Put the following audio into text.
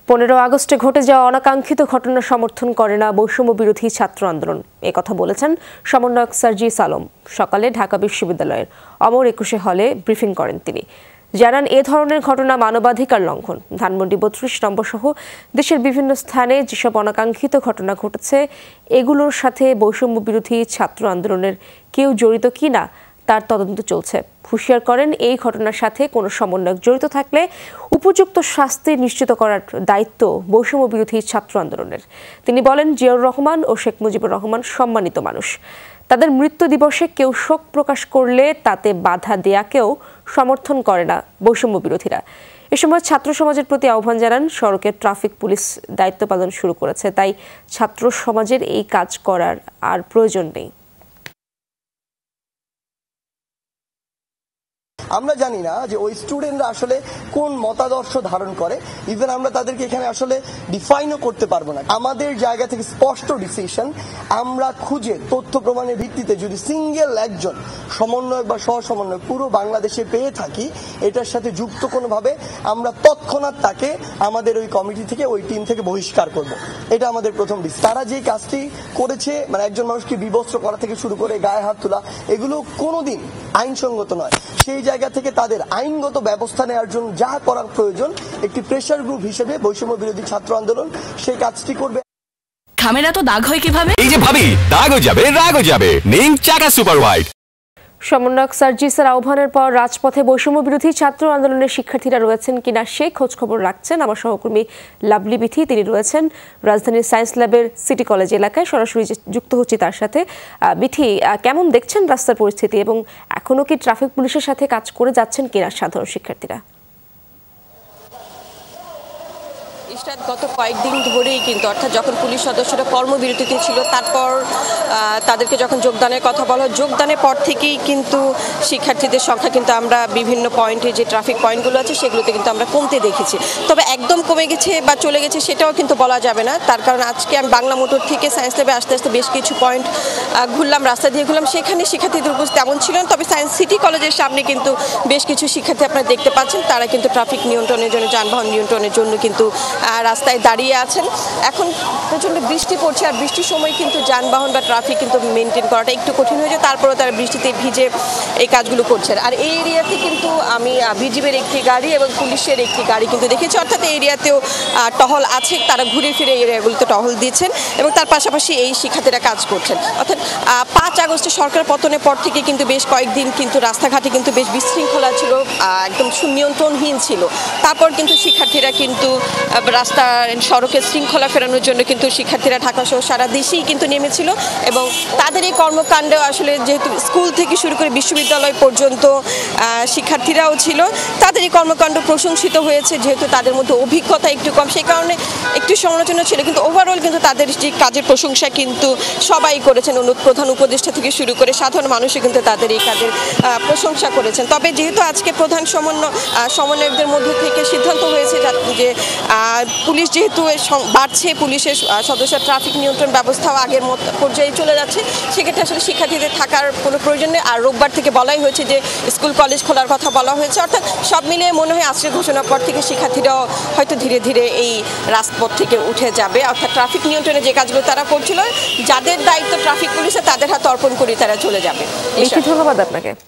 15 আগস্টে ঘটে যাওয়া অনাকাঙ্ক্ষিত ঘটনা সমর্থন করে না বৈষম্য বিরোধী ছাত্র আন্দোলন একথা বলেছেন সমন্বয়ক সার্জিস আলম। সকালে ঢাকা বিশ্ববিদ্যালয়ের অমর 21 হলে ব্রিফিং করেন তিনি। জানান এ ধরনের ঘটনা মানবাধিকার লঙ্ঘন। ধানমন্ডি 32 নম্বর সহ দেশের বিভিন্ন স্থানে যেসব অনাকাঙ্ক্ষিত ঘটনা ঘটেছে এগুলোর সাথে বৈষম্য বিরোধী ছাত্র আন্দোলনের কেউ জড়িত কিনা তার তদন্ত চলছে। হুঁশিয়ার করেন এই ঘটনার সাথে কোনো সমন্বয়ক জড়িত থাকলে উপযুক্ত শাস্তি নিশ্চিত করার দায়িত্ব বৈষম্য বিরোধী ছাত্র আন্দোলনের। তিনি বলেন, জিয়াউর রহমান ও শেখ মুজিবুর রহমান সম্মানিত মানুষ। তাদের মৃত্যু দিবসে কেউ শোক প্রকাশ করলে তাতে বাধা দেয়াকেও সমর্থন করে না বৈষম্য বিরোধীরা। এ সময় ছাত্র সমাজের প্রতি আহ্বান জানান, সড়কে ট্রাফিক পুলিশ দায়িত্ব পালন শুরু করেছে, তাই ছাত্র সমাজের এই কাজ করার আর প্রয়োজন নেই। আমরা জানি না যে ওই স্টুডেন্টরা আসলে কোন মতাদর্শ ধারণ করে, ইভেন আমরা তাদেরকে এখানে আসলে ডিফাইনও করতে পারবো না। আমাদের জায়গা থেকে স্পষ্ট ডিসিশন, আমরা খুঁজে তথ্য প্রমাণের ভিত্তিতে যদি সিঙ্গেল একজন সমন্বয়ক বা সহ সমন্বয়ক পুরো বাংলাদেশে পেয়ে থাকি, এটার সাথে যুক্ত কোনোভাবে আমরা তৎক্ষণাৎ তাকে আমাদের ওই কমিটি থেকে, ওই টিম থেকে বহিষ্কার করব। এটা আমাদের প্রথম ডিসিশন। তারা যে কাজটি করেছে, মানে একজন মানুষকে বিবস্ত্র করা থেকে শুরু করে গায়ে হাত তোলা, এগুলো কোনোদিন আইনসঙ্গত নয়। সেই জায়গা থেকে তাদের আইনগত ব্যবস্থা নেওয়ার জন্য যা করার প্রয়োজন, একটি প্রেসার গ্রুপ হিসেবে বৈষম্য বিরোধী ছাত্র আন্দোলন সেই কাজটি করবে। খামেরা তো দাগ হয় কিভাবে? এই যে ভাবি, দাগও যাবে রাগও যাবে। নিন চাকা সুপার হোয়াইট। সমন্বয়ক সার্জিসের আহ্বানের পর রাজপথে বৈষম্য বিরোধী ছাত্র আন্দোলনের শিক্ষার্থীরা রয়েছেন কিনা সে খোঁজ খবর রাখছেন আমার সহকর্মী লাভলি বিথি। তিনি রয়েছেন রাজধানীর সায়েন্স ল্যাবের সিটি কলেজ এলাকায়, সরাসরি যুক্ত হচ্ছি তার সাথে। বিথি, কেমন দেখছেন রাস্তার পরিস্থিতি এবং এখনো কি ট্রাফিক পুলিশের সাথে কাজ করে যাচ্ছেন কিনা সাধারণ শিক্ষার্থীরা? গত কয়েকদিন ধরেই কিন্তু, অর্থাৎ যখন পুলিশ সদস্যরা কর্মবিরতিতে ছিল, তারপর তাদেরকে যখন যোগদানের কথা বলা হয়, যোগদানের পর থেকেই কিন্তু শিক্ষার্থীদের সংখ্যা কিন্তু আমরা বিভিন্ন পয়েন্টে, যে ট্রাফিক পয়েন্টগুলো আছে সেগুলোতে কিন্তু আমরা কমতে দেখেছি। তবে একদম কমে গেছে বা চলে গেছে সেটাও কিন্তু বলা যাবে না। তার কারণ আজকে আমি বাংলা মোটর থেকে সায়েন্স ল্যাবে আসতে আসতে বেশ কিছু পয়েন্ট ঘুরলাম, রাস্তা দিয়ে ঘুরলাম, সেখানে শিক্ষার্থীদের উপস্থিতি তেমন ছিল না। তবে সায়েন্স সিটি কলেজের সামনে কিন্তু বেশ কিছু শিক্ষার্থী আপনারা দেখতে পাচ্ছেন, তারা কিন্তু ট্রাফিক নিয়ন্ত্রণের জন্য, যানবাহন নিয়ন্ত্রণের জন্য কিন্তু রাস্তায় দাঁড়িয়ে আছেন। এখন প্রচণ্ড বৃষ্টি পড়ছে, আর বৃষ্টির সময় কিন্তু যানবাহন বা ট্রাফিক কিন্তু মেনটেন করাটা একটু কঠিন হয়ে যায়। তারপরেও তারা বৃষ্টিতে ভিজে এই কাজগুলো করছেন। আর এই এরিয়াতে কিন্তু আমি বিজিবির একটি গাড়ি এবং পুলিশের একটি গাড়ি কিন্তু দেখেছি, অর্থাৎ এই এরিয়াতেও টহল আছে, তারা ঘুরে ফিরে এই এরিয়াগুলোতে টহল দিচ্ছেন এবং তার পাশাপাশি এই শিক্ষার্থীরা কাজ করছেন। অর্থাৎ 5 আগস্টে সরকার পতনের পর থেকে কিন্তু বেশ কয়েকদিন কিন্তু রাস্তাঘাটে কিন্তু বেশ বিশৃঙ্খলা ছিল, একদম সুনিয়ন্ত্রণহীন ছিল। তারপর কিন্তু শিক্ষার্থীরা কিন্তু সড়কের শৃঙ্খলা ফেরানোর জন্য কিন্তু শিক্ষার্থীরা ঢাকা সহ সারা দেশেই কিন্তু নেমেছিল এবং তাদের এই কর্মকাণ্ড আসলে, যেহেতু স্কুল থেকে শুরু করে বিশ্ববিদ্যালয় পর্যন্ত শিক্ষার্থীরাও ছিল, তাদের এই কর্মকাণ্ড প্রশংসিত হয়েছে। যেহেতু তাদের মধ্যে অভিজ্ঞতা একটু কম, সেই কারণে একটু সমালোচনা ছিল, কিন্তু ওভারঅল কিন্তু তাদের যে কাজের প্রশংসা কিন্তু সবাই করেছেন। প্রধান উপদেষ্টা থেকে শুরু করে সাধারণ মানুষও কিন্তু তাদের এই কাজের প্রশংসা করেছেন। তবে যেহেতু আজকে প্রধান সমন্বয়কদের মধ্যে থেকে সিদ্ধান্ত হয়েছে যে পুলিশ যেহেতু বাড়ছে, পুলিশের সদস্য ট্রাফিক নিয়ন্ত্রণ ব্যবস্থাও আগের মতো পর্যায়ে চলে যাচ্ছে, সেক্ষেত্রে আসলে শিক্ষার্থীদের থাকার কোনো প্রয়োজন নেই। আর রোববার থেকে বলাই হয়েছে যে স্কুল কলেজ খোলার কথা বলা হয়েছে। অর্থাৎ সব মিলিয়ে মনে হয় আজকের ঘোষণার পর থেকে শিক্ষার্থীরাও হয়তো ধীরে ধীরে এই রাজপথ থেকে উঠে যাবে। অর্থাৎ ট্রাফিক নিয়ন্ত্রণে যে কাজগুলো তারা করছিল, যাদের দায়িত্ব ট্রাফিক পুলিশে, তাদের হাতে অর্পণ করে তারা চলে যাবে। ধন্যবাদ আপনাকে।